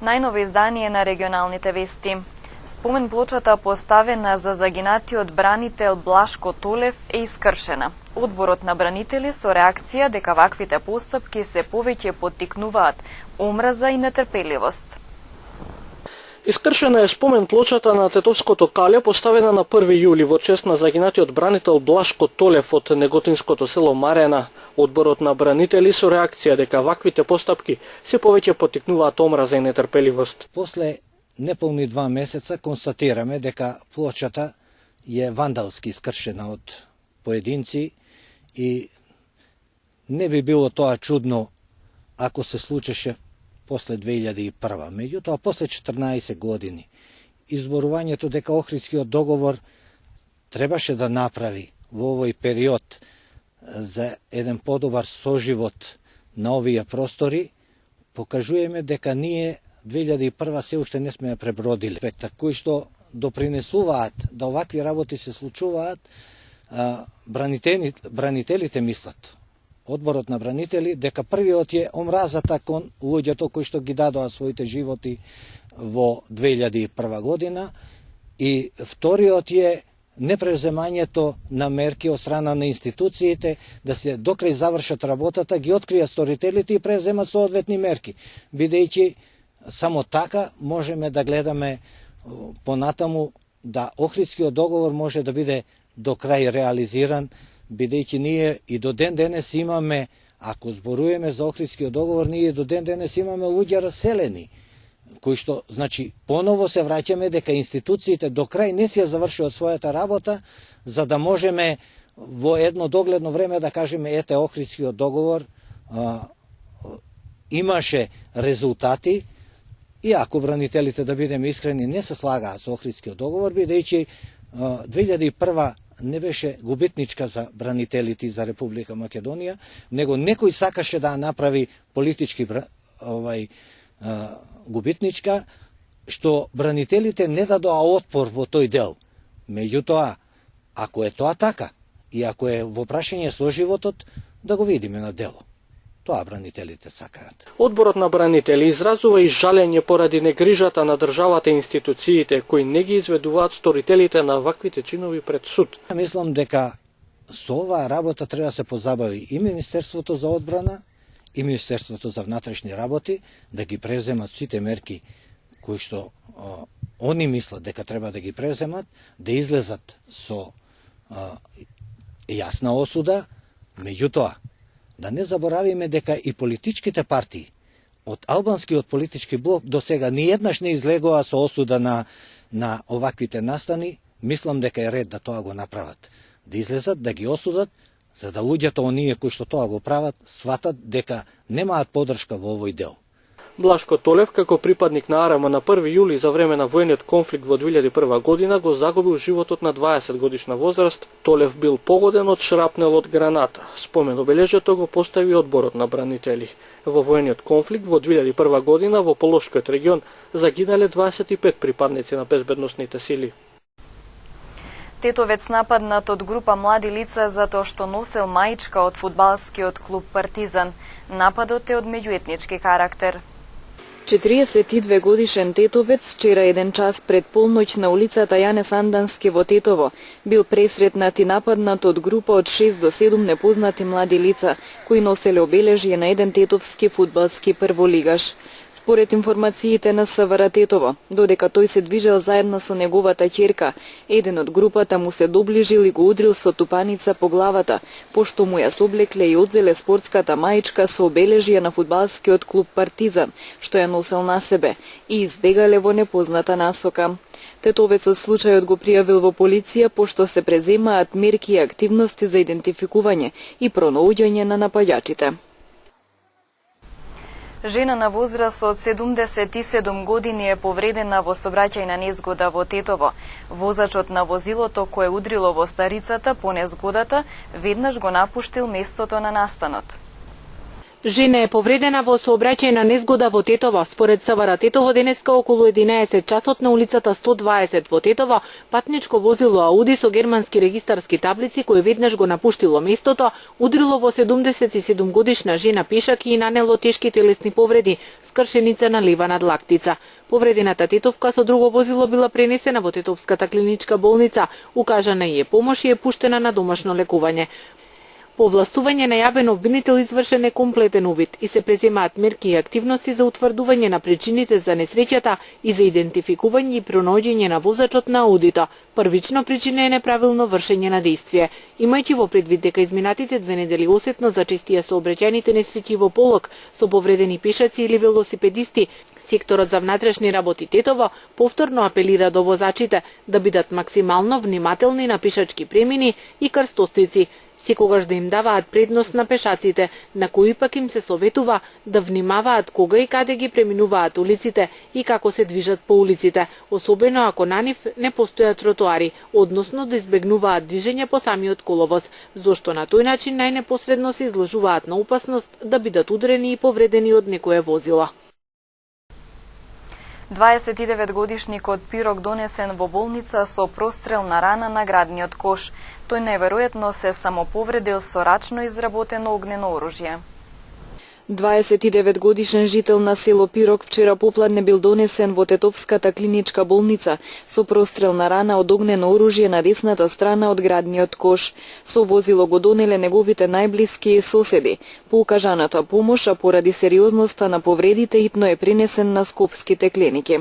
Најново издание на регионалните вести. Спомен плочата поставена за загинатиот бранител Блашко Толев е искршена. Одборот на бранители со реакција дека ваквите постапки се повеќе поттикнуваат омраза и нетрпеливост. Искршена е спомен плочата на Тетовското кале, поставена на 1 јули во чест на загинатиот бранител Блашко Толев од неготинското село Марена. Одборот на бранители со реакција дека ваквите постапки се повеќе поттикнуваат омраза и нетрпеливост. После неполни 2 месеца констатираме дека плочата е вандалски искршена од поединци и не би било тоа чудно ако се случеше после 2001. Меѓутоа, после 14 години, изборувањето дека Охридскиот договор требаше да направи во овој период за еден подобар соживот на овие простори, покажуваме дека ние 2001 се уште не сме ја пребродили. Кои што допринесуваат да овакви работи се случуваат, бранителите мислат. Одборот на бранители дека првиот е омразата кон луѓето кои што ги дадоа своите животи во 2001 година и вториот е непревземањето на мерки од страна на институциите да се докрај завршат работата, ги откријат сторителите и превземат соодветни мерки, бидејќи само така можеме да гледаме понатаму да Охридскиот договор може да биде до крај реализиран, бидејќи ние и до ден денес имаме, ако зборуваме за Охридскиот договор, ние до ден денес имаме луѓе раселени, кои што, значи, поново се враќаме дека институциите до крај не си ја завршуваат својата работа, за да можеме во едно догледно време да кажеме ете Охридскиот договор имаше резултати, и ако бранителите, да бидеме искрени, не се слагаат со Охридскиот договор, бидејќи 2001 не беше губитничка за бранителите за Република Македонија, него некој сакаше да направи политички губитничка, што бранителите не дадоа отпор во тој дел. Меѓутоа, ако е тоа така, и ако е во прашање со животот, да го видиме на дело. Тоа бранителите сакаат. Одборот на бранители изразува и жалење поради негрижата на државата и институциите кои не ги изведуваат сторителите на ваквите чинови пред суд. Мислам дека со оваа работа треба да се позабави и Министерството за одбрана и Министерството за внатрешни работи да ги преземат сите мерки кои што они мислат дека треба да ги преземат, да излезат со јасна осуда, меѓутоа да не заборавиме дека и политичките партии од албанскиот политички блок до сега ниеднаш не излегоа со осуда на оваквите настани. Мислам дека е ред да тоа го направат. Да излезат, да ги осудат, за да луѓето оние кои што тоа го прават сватат дека немаат поддршка во овој дел. Блашко Толев, како припадник на АРМ на 1 јули за време на војниот конфликт во 2001 година, го загубил животот на 20 годишна возраст. Толев бил погоден од шрапнел од граната. Спомен обележјето го постави одборот на бранители. Во војниот конфликт во 2001 година во Полошкиот регион загинале 25 припадници на безбедносните сили. Тетовец нападнат од група млади лица затоа што носел маичка од фудбалскиот клуб Партизан. Нападот е од меѓуетнички карактер. 42 годишен тетовец вчера 1 час пред полноќ на улицата Јане Сандански во Тетово бил пресретнат и нападнат од група од 6 до 7 непознати млади лица кои носеле обележје на еден тетовски фудбалски прволигаш. Според информациите на СВР Тетово, додека тој се движел заедно со неговата ќерка, еден од групата му се доближил и го удрил со тупаница по главата, пошто му ја соблекле и одзеле спортската маичка со обележје на фудбалскиот клуб Партизан, што ја носел на себе, и избегале во непозната насока. Тетовецот случајот го пријавил во полиција, пошто се преземаат мерки и активности за идентификување и пронаоѓање на напаѓачите. Жена на возраст од 77 години е повредена во сообраќајна незгода во Тетово. Возачот на возилото кое удрило во старицата по незгодата веднаш го напуштил местото на настанот. Жена е повредена во сообраќајна незгода во Тетово. Според СВР Тетово денеска околу 11 часот на улицата 120 во Тетово, патничко возило Ауди со германски регистарски таблици кој веднаш го напуштило местото, удрило во 77 годишна жена пешак и нанело тешки телесни повреди, скршеница на лева надлактица. Повредената тетовка со друго возило била пренесена во Тетовската клиничка болница, укажана е помош и е пуштена на домашно лекување. По властување најавен обвинител извршен е комплетен увид и се преземаат мерки и активности за утврдување на причините за несреќата и за идентификување и пронаоѓање на возачот на Аудито. Првично причина е неправилно вршење на дејствие. Имајќи во предвид дека изминатите 2 недели осетно зачестија сообраќајните несреќи во Полог со повредени пешаци или велосипедисти, секторот за внатрешни работи Тетово повторно апелира до возачите да бидат максимално внимателни на пешачки премини и крстосци, секогаш да им даваат предност на пешаците, на кои пак им се советува да внимаваат кога и каде ги преминуваат улиците и како се движат по улиците, особено ако на нив не постојат тротоари, односно да избегнуваат движење по самиот коловоз, зашто на тој начин најнепосредно се изложуваат на опасност да бидат удрени и повредени од некое возило. 29-годишникот Пирок донесен во болница со прострелна рана на градниот кош. Тој најверојатно се самоповредил со рачно изработено огнено оружје. 29 годишен жител на село Пирок вчера попладне бил донесен во Тетовската клиничка болница со прострелна рана од огнено оружје на десната страна од градниот кош. Со возило го донеле неговите најблиски соседи. По укажаната помош, а поради сериозноста на повредите, итно е пренесен на скопските клиники.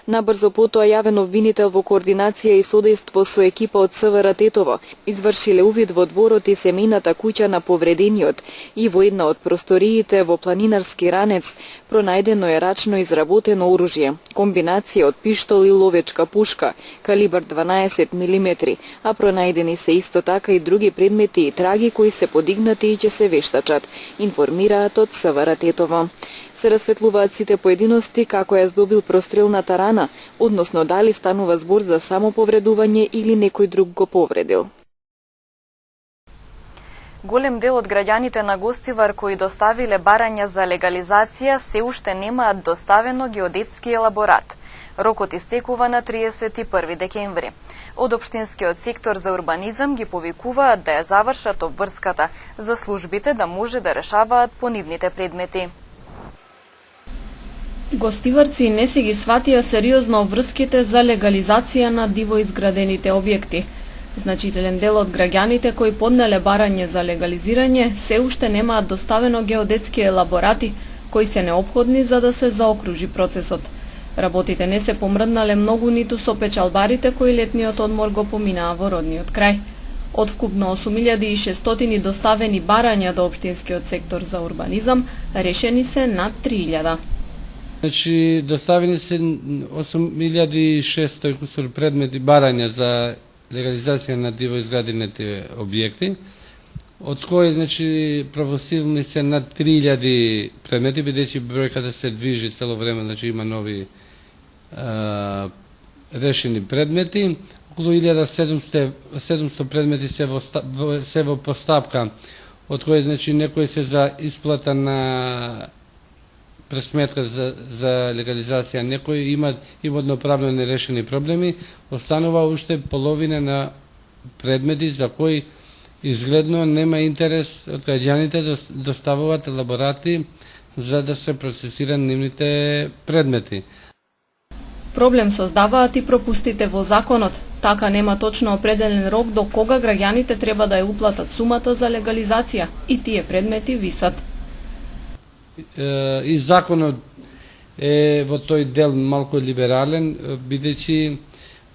Набрзо потоа јавен обвинител во координација и содејство со екипа од СВР Тетово извршиле увид во дворот и семејната куќа на повредениот и во една од просториите во планинарски ранец пронајдено е рачно изработено оружје, комбинација од пиштол и ловечка пушка, калибар 12 мм, а пронајдени се исто така и други предмети и траги кои се подигнати и ќе се вештачат, информираат од СВР Тетово. Се расветлуваат сите поединости како ја здобил прострелната рана, односно дали станува збор за самоповредување или некој друг го повредил. Голем дел од граѓаните на Гостивар кои доставиле барања за легализација се уште немаат доставено геодетски елаборат. Рокот истекува на 31 декември. Од Општинскиот сектор за урбанизам ги повикуваат да ја завршат обврската за службите да може да решаваат по нивните предмети. Гостиварци не си ги сватија сериозно обврските за легализација на диво изградените објекти. Значителен дел од граѓаните кои поднеле барање за легализирање се уште немаат доставено геодетски елаборати кои се неопходни за да се заокружи процесот. Работите не се помрднале многу ниту со печалбарите кои летниот одмор го поминаа во родниот крај. Од вкупно 8600 доставени барања до Општинскиот сектор за урбанизам, решени се над 3000. Значи, доставени се 8600 кусур предмети барања за легализација на диво изградените објекти, од кои, значи, правосилни се над 3000 предмети, бидејќи бројката се движи цело време, значи има нови решени предмети. Околу 1700 предмети се во постапка, од кои, значи, некои се за исплата на пресметка за легализација, некои имат имодноправно нерешени проблеми, останува уште половина на предмети за кои изгледно нема интерес од граѓаните да доставуваат елаборати за да се процесира нивните предмети. Проблем создаваат и пропустите во законот. Така нема точно определен рок до кога граѓаните треба да ја уплатат сумата за легализација и тие предмети висат. И законот е во тој дел малку либерален, бидејќи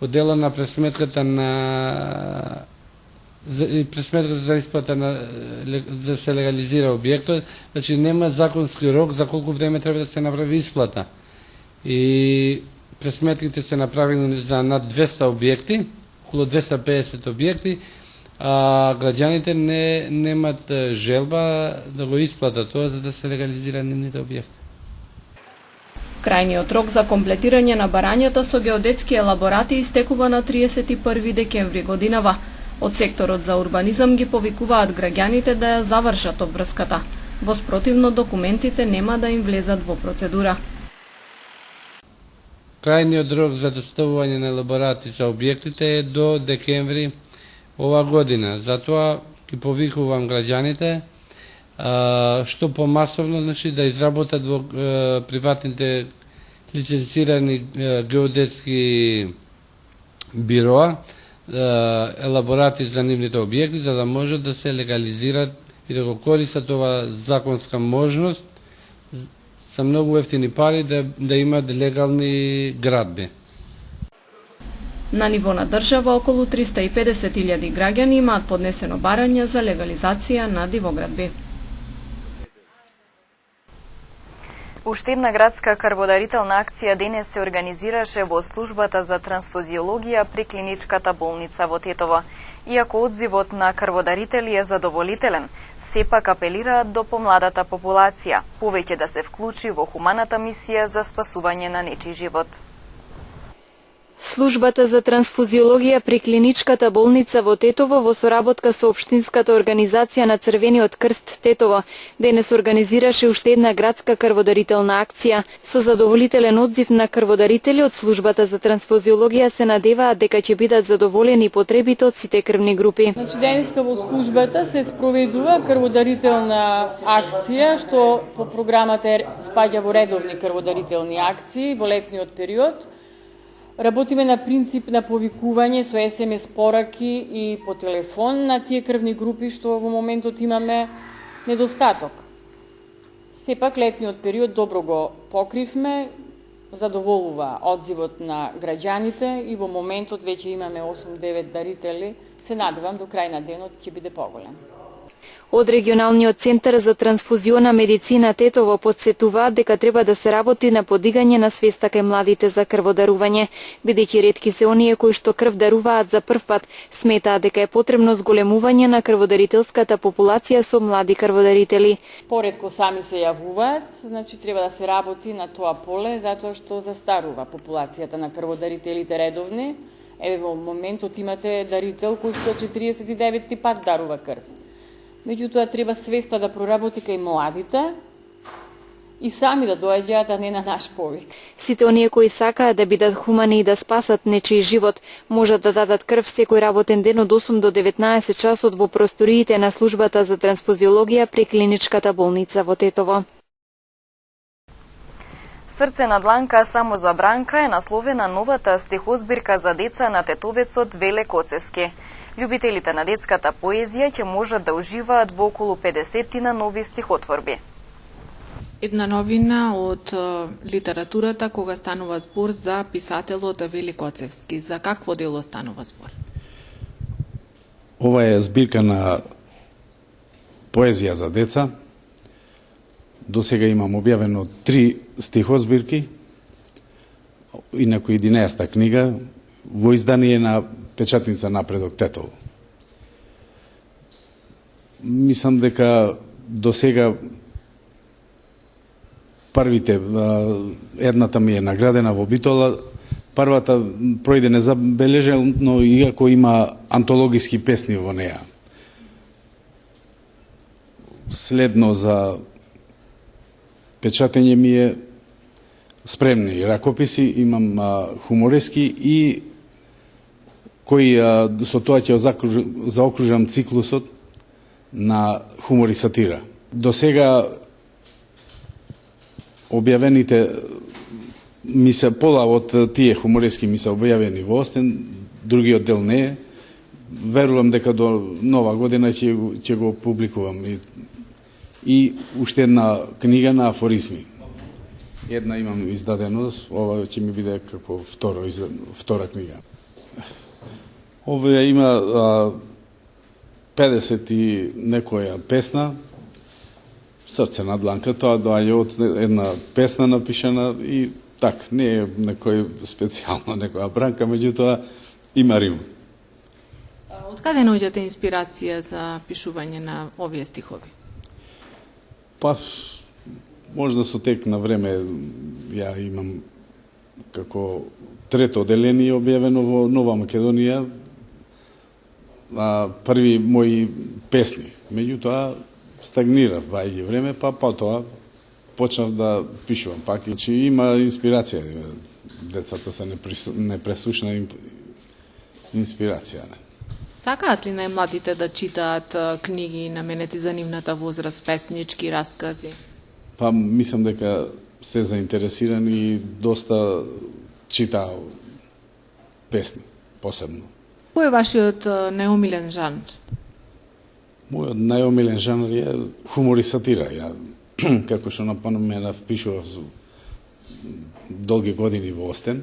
во дела на пресметката за исплата да се легализира објектот, значи нема законски рок за колку време треба да се направи исплата. И пресметките се направени за над 200 објекти, околу 250 објекти, а граѓаните немат желба да го исплатат тоа за да се легализира нивните објекти. Крајниот рок за комплетирање на барањата со геодетски елаборати истекува на 31 декември годинава. Од секторот за урбанизам ги повикуваат граѓаните да ја завршат обврската. Во спротивно документите нема да им влезат во процедура. Крајниот рок за доставување на елаборати за објектите е до декември ова година. Затоа ги повикувам граѓаните што помасовно, значи, да изработат во приватните лиценцирани геодетски бироа елаборати за нивните објекти, за да може да се легализират и да го користат ова законска можност за многу ефтини пари да имат легални градби. На ниво на држава околу 350.000 граѓани имаат поднесено барање за легализација на дивоградби. Уште една градска крводарителна акција денес се организираше во службата за трансфузиологија при клиничката болница во Тетово. Иако одзивот на крводарители е задоволителен, сепак апелираат до помладата популација, повеќе да се вклучи во хуманата мисија за спасување на нечий живот. Службата за трансфузиологија при клиничката болница во Тетово во соработка со Општинската организација на Црвениот крст Тетово денес организираше уште една градска крводарителна акција. Со задоволителен одзив на крводарители од службата за трансфузиологија се надеваат дека ќе бидат задоволени потребите од сите крвни групи. Значи денеска во службата се спроведува крводарителна акција што по програмата спаѓа во редовни крводарителни акции во летниот период. Работиме на принцип на повикување со SMS пораки и по телефон на тие крвни групи што во моментот имаме недостаток. Сепак летниот период добро го покривме, задоволува одзивот на граѓаните и во моментот веќе имаме 8-9 дарители. Се надевам до крај на денот ќе биде поголем. Од регионалниот центар за трансфузиона медицина Тетово подсетуваат дека треба да се работи на подигање на свеста кај младите за крводарување, бидејќи ретки се оние кои што крв даруваат за прв пат. Сметаат дека е потребно зголемување на крводарителската популација со млади крводарители. Поретко сами се јавуваат, значи треба да се работи на тоа поле затоа што застарува популацијата на крводарителите редовни. Еве во моментот имате дарител кој што 49 пат дарува крв. Меѓутоа треба свеста да проработи кај младите и сами да доаѓаат, а не на наш повик. Сите оние кои сакаат да бидат хумани и да спасат нечий живот, можат да дадат крв секој работен ден од 8 до 19 часот во просториите на службата за трансфузиологија при клиничката болница во Тетово. Срце на дланка само за Бранка е насловена новата стихозбирка за деца на тетовецот Веле Коцески. Љубителите на детската поезија ќе можат да уживаат во околу 50 нови стихотворби. Една новина од литературата кога станува збор за писателот Веле Коцевски. За какво дело станува збор? Ова е збирка на поезија за деца. До сега имам објавено 3 стихозбирки, инаку 11 книга, во издание на печатница Напредок Тетово. Мислам дека до сега првите, едната ми е наградена во Битола, првата пројде незабележено, иако има антологиски песни во неа. Следно за печатење ми е спремни ракописи, имам хуморески и кои со тоа ќе заокружам циклусот на хумор и сатира. До сега објавените ми се пола од тие хуморески ми се објавени во Остен, другиот дел не е. Верувам дека до нова година ќе го публикувам и уште една книга на афоризми. Една имам издадено, ова ќе ми биде како втора книга. Овие има 50 и некоја песна, Срце на дланка, тоа доаѓа од една песна напишана и так, не е некој специјално некоја бранка, меѓутоа има рим. Од каде наоѓате инспирација за пишување на овие стихови? Па, можда со тек на време ја имам како трето оделение објавено во Нова Македонија, први мои песни. Меѓутоа, стагнирав ваѓање време, па потоа почнав да пишувам пак. Значи има инспирација. Децата се непресушна инспирација. Сакаат ли најмладите да читаат книги наменети за нивната возраст, песнички, раскази? Па мислам дека се заинтересирани и доста читаат песни, посебно. Кој е вашиот најомилен жанр? Мојот најомилен жанр е хумор и сатира. Ја, како што напоменав, пишував долги години во Остен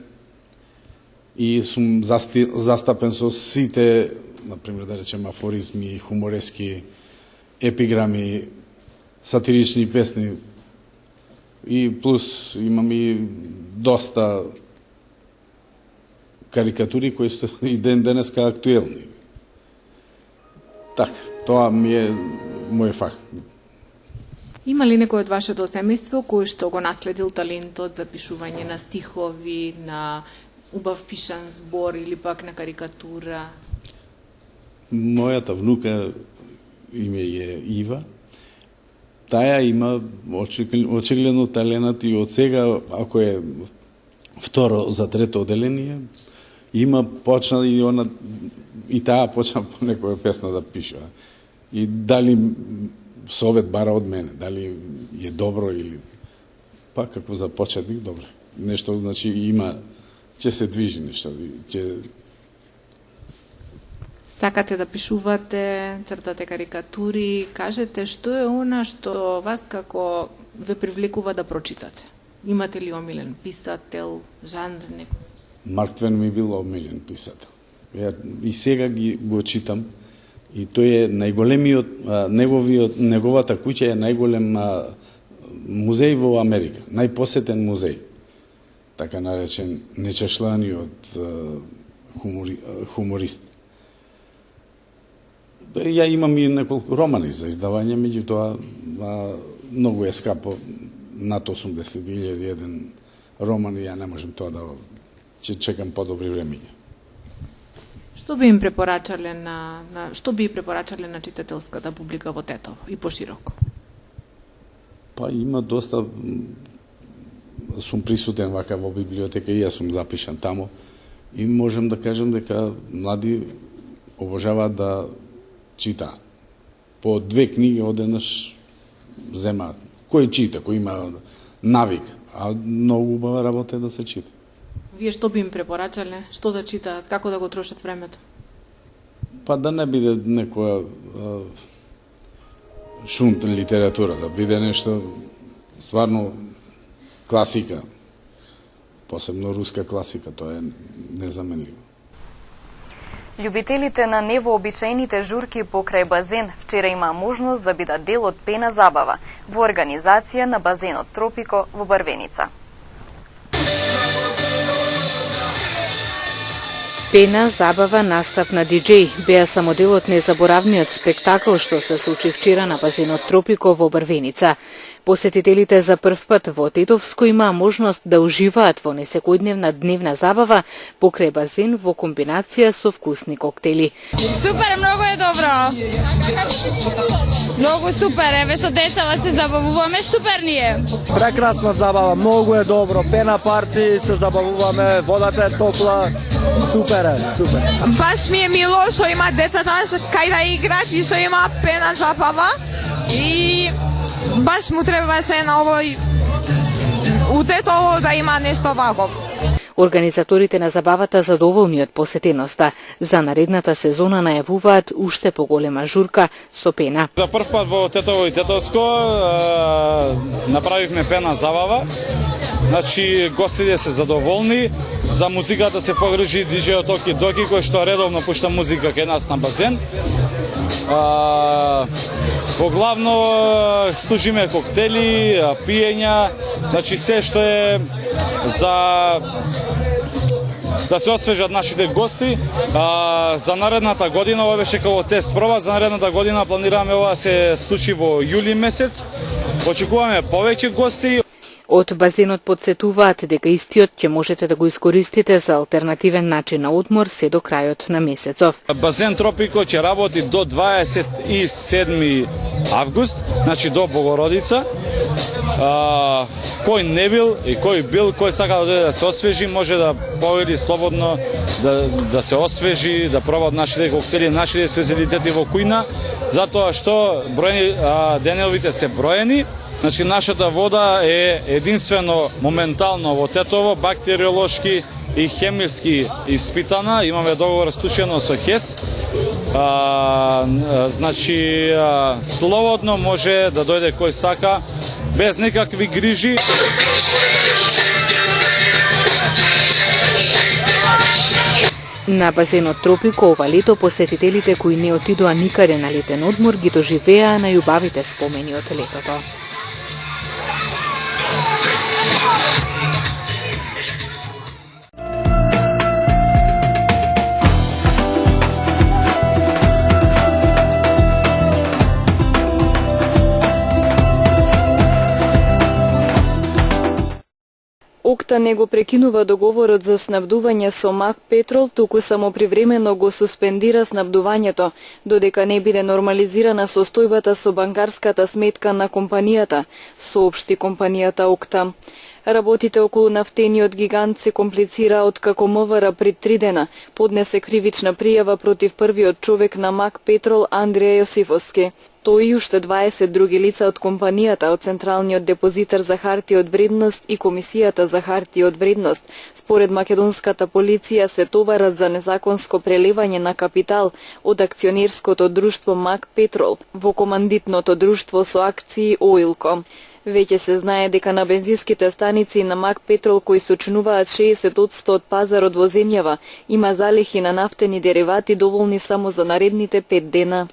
и сум застапен со сите, например, да речем, афоризми, хуморески, епиграми, сатирични песни и плюс имам и доста карикатури кои се и денеска актуелни. Така, тоа ми е мој фах. Има ли некој од вашето семејство кој што го наследил талентот за пишување на стихови, на убав пишан збор или пак на карикатура? Мојата внука име е Ива. Таја има очигледно таленат и од сега, ако е второ за трето оделение, има почна и она и таа почна по некоја песна да пишува. И дали совет бара од мене, дали е добро или па како за почетник добро. Нешто значи има, ќе се движи нешто, ќе. Сакате да пишувате, цртате карикатури, кажете што е она што вас како ве привлекува да прочитате? Имате ли омилен писател, жанр некој? Марк Твен ми бил омилен писател. Ја и сега го читам и тој е најголемиот, неговата куќа е најголем музеј во Америка, најпосетен музеј, така наречен нечашланиот хуморист. Ја имам и неколку романи за издавање, меѓутоа многу е скапо, над 80.000 романи, ја не можем тоа да ќе чекам подобри времиња. Што би им препорачале на читателската публика во Тетово и пошироко? Па има доста, сум присутен вака во библиотека и јас сум запишан тамо и можем да кажем дека млади обожаваат да читаат. По 2 книги одеднаш земаат. Кој чита, кој има навик, а многу убава работа е да се чита. Вие што би им препорачале? Што да читаат? Како да го трошат времето? Па да не биде некоја шунт литература, да биде нешто стварно класика, посебно руска класика, тоа е незаменливо. Љубителите на невообичаените журки покрај базен вчера имаа можност да бидат дел од пена забава во организација на базенот Тропико во Барвеница. Пена, забава, настап на диџеј беа само дел од незаборавниот спектакл што се случи вчера на базенот Тропико во Барвеница. Посетителите за прв пат во Тетовско имаа можност да уживаат во несекојдневна дневна забава покрај базен во комбинација со вкусни коктели. Супер, многу е добро. Многу супер, еве со децата се забавуваме, супер ни е. Прекрасна забава, многу е добро. Пена парти, се забавуваме, водата е топла. Супер е, супер. Баш ми е мило што има децата кај да играат и што има пена забава и баш му требаше на овој утето да има нешто вако. Организаторите на забавата задоволни од посетеноста. За наредната сезона најавуваат уште поголема журка со пена. За прв пат во Тетово и Тетовско направивме пена забава. Значи, гостите се задоволни. За музиката се погрижи диџејот Оки Доки, кој што редовно пушта музика кај нас на базен. Во главно служиме коктели, пиења, значи се што е за да се освежат нашите гости. За наредната година, ова беше како тест проба, за наредната година планираме ова се случи во јули месец. Очекуваме повеќе гости. Од базенот подсетуваат дека истиот ќе можете да го искористите за алтернативен начин на одмор се до крајот на месецов. Базен Тропико ќе работи до 27 август, значи до Богородица. Кој не бил и кој бил, кој сака да дојде да се освежи, може да повели слободно да се освежи, да пробат нашите коктели, нашите специјалитети во кујна, затоа што деновите се броени. Значи, нашата вода е единствено моментално во Тетово, бактериолошки и хемиски испитана. Имаме договор склучено со ХЕС. Значи, слободно може да дојде кој сака, без никакви грижи. На базенот Тропико ова лето посетителите кои не отидоа никаде на летен одмор ги доживеа најубавите спомени од летото. ОКТА не го прекинува договорот за снабдување со МАК Петрол, туку само привремено го суспендира снабдувањето, додека не биде нормализирана состојбата со банкарската сметка на компанијата, соопшти компанијата ОКТА. Работите околу нафтениот гигант се комплицира откако МВР пред 3 дена поднесе кривична пријава против првиот човек на МАК Петрол Андреја Јосифовски. Тој и уште 20 други лица од компанијата, од Централниот депозитар за хартија од вредност и Комисијата за хартија од вредност, според македонската полиција се товарат за незаконско прелевање на капитал од акционерското друштво МАК Петрол во командитното друштво со акции Оилко. Веќе се знае дека на бензинските станици на МАК Петрол кои сочинуваат 60% од пазарот во земјава има залихи на нафтени деривати доволни само за наредните 5 дена.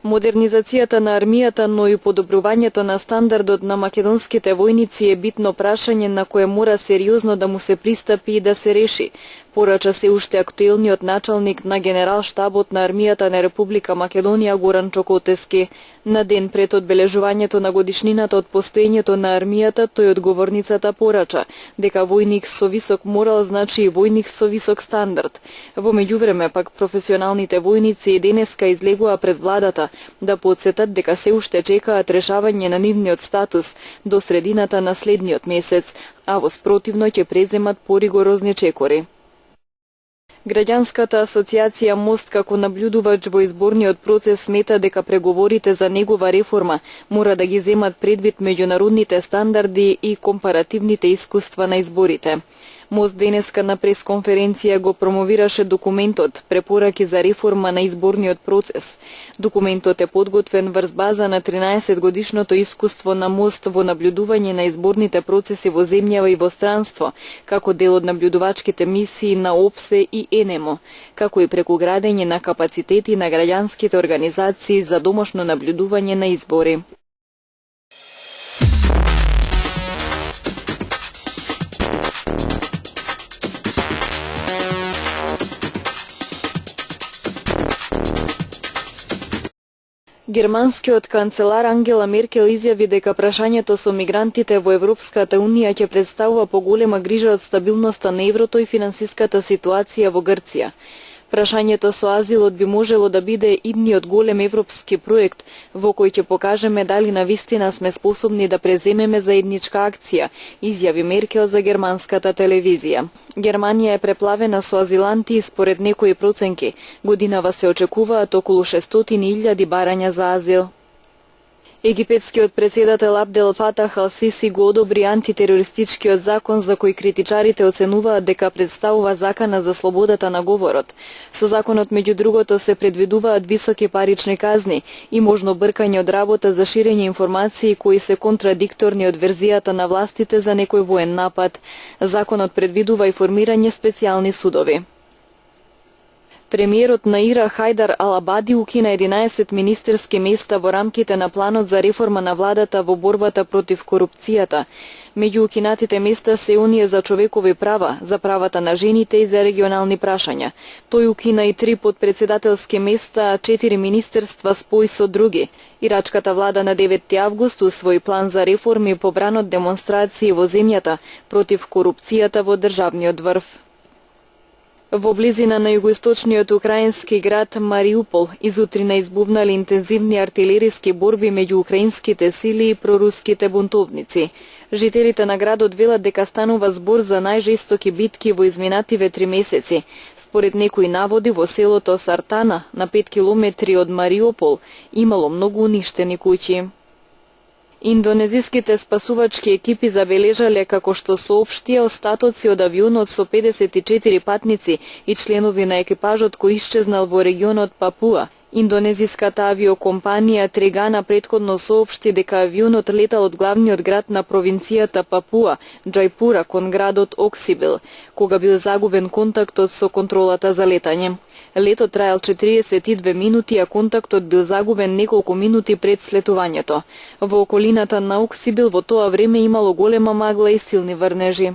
Модернизацијата на армијата, но и подобрувањето на стандардот на македонските војници е битно прашање на кое мора сериозно да му се пристапи и да се реши, порача се уште актуелниот началник на Генерал-штабот на армијата на Република Македонија Горан Чокотески. На ден пред одбележувањето на годишнината од постоењето на армијата, тој од говорницата порача дека војник со висок морал значи и војник со висок стандард. Во меѓувреме пак професионалните војници и денеска излегува пред владата да подсетат дека се уште чекаат решавање на нивниот статус до средината на следниот месец, а во спротивно ќе преземат поригорозни чекори. Граѓанската асоциација Мост како наблюдувач во изборниот процес смета дека преговорите за негова реформа мора да ги земат предвид меѓународните стандарди и компаративните искуства на изборите. Мост денеска на пресконференција го промовираше документот Препораки за реформа на изборниот процес. Документот е подготвен врз база на 13 годишното искуство на Мост во наблюдување на изборните процеси во земјава и во странство, како дел од наблюдувачките мисии на ОПСЕ и ЕНЕМО, како и преку градење на капацитети на граѓанските организации за домашно наблюдување на избори. Германскиот канцелар Ангела Меркел изјави дека прашањето со мигрантите во Европската Унија ќе представува поголема грижа од стабилноста на еврото и финансиската ситуација во Грција. Прашањето со азилот би можело да биде идниот голем европски проект во кој ќе покажеме дали навистина сме способни да преземеме заедничка акција, изјави Меркел за германската телевизија. Германија е преплавена со азиланти и според некои проценки годинава се очекуваат околу 600.000 барања за азил. Египетскиот председател Абдел Фатах Ал-Сиси го одобри антитерористичкиот закон за кој критичарите оценуваат дека представува закана за слободата на говорот. Со законот меѓу другото се предвидуваат високи парични казни и можно бркање од работа за ширење информации кои се контрадикторни од верзијата на властите за некој воен напад. Законот предвидува и формирање специјални судови. Премиерот на Ира Хајдар Алабади укина 11 министерски места во рамките на планот за реформа на владата во борбата против корупцијата. Меѓу укинатите места се оние за човекови права, за правата на жените и за регионални прашања. Тој укина и 3 подпредседателски места, а 4 министерства спои со други. Ирачката влада на 9 август усвои план за реформи побран од демонстрации во земјата против корупцијата во државниот врв. Во близина на југоисточниот украински град Мариупол изутрина избувнале интензивни артилериски борби меѓу украинските сили и проруските бунтовници. Жителите на градот велат дека станува збор за најжестоки битки во изминативе 3 месеци. Според некои наводи во селото Сартана, на 5 километри од Мариупол, имало многу уништени куќи. Индонезиските спасувачки екипи забележале, како што соопштија, остатоци од авионот со 54 патници и членови на екипажот кој исчезнал во регионот Папуа. Индонезиската авиокомпанија Трегана претходно соопшти дека авионот летал од главниот град на провинцијата Папуа, Џајпура, кон градот Оксибил, кога бил загубен контактот со контролата за летање. Летот траел 42 минути, а контактот бил загубен неколку минути пред слетувањето. Во околината на Оксибил во тоа време имало голема магла и силни врнежи.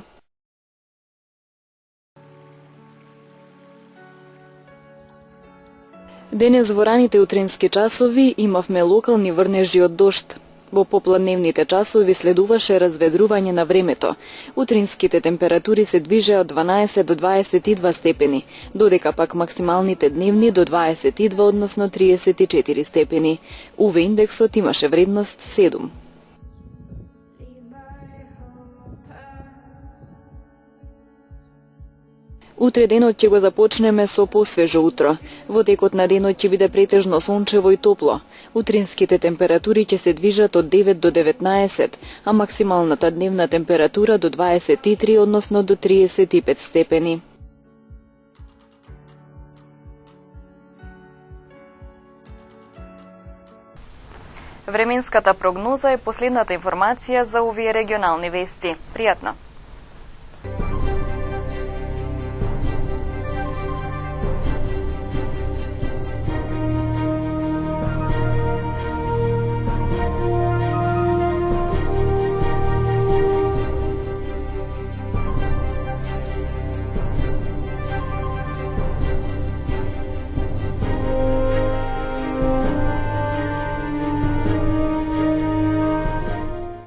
Денес во раните утрински часови имавме локални врнежи од дожд. Во попладневните часови следуваше разведрување на времето. Утринските температури се движеа од 12 до 22 степени, додека пак максималните дневни до 22, односно 34 степени. УВ индексот имаше вредност 7. Утре денот ќе го започнеме со посвежо утро. Во текот на денот ќе биде претежно сончево и топло. Утринските температури ќе се движат од 9 до 19, а максималната дневна температура до 23, односно до 35 степени. Временската прогноза е последната информација за овие регионални вести. Пријатно!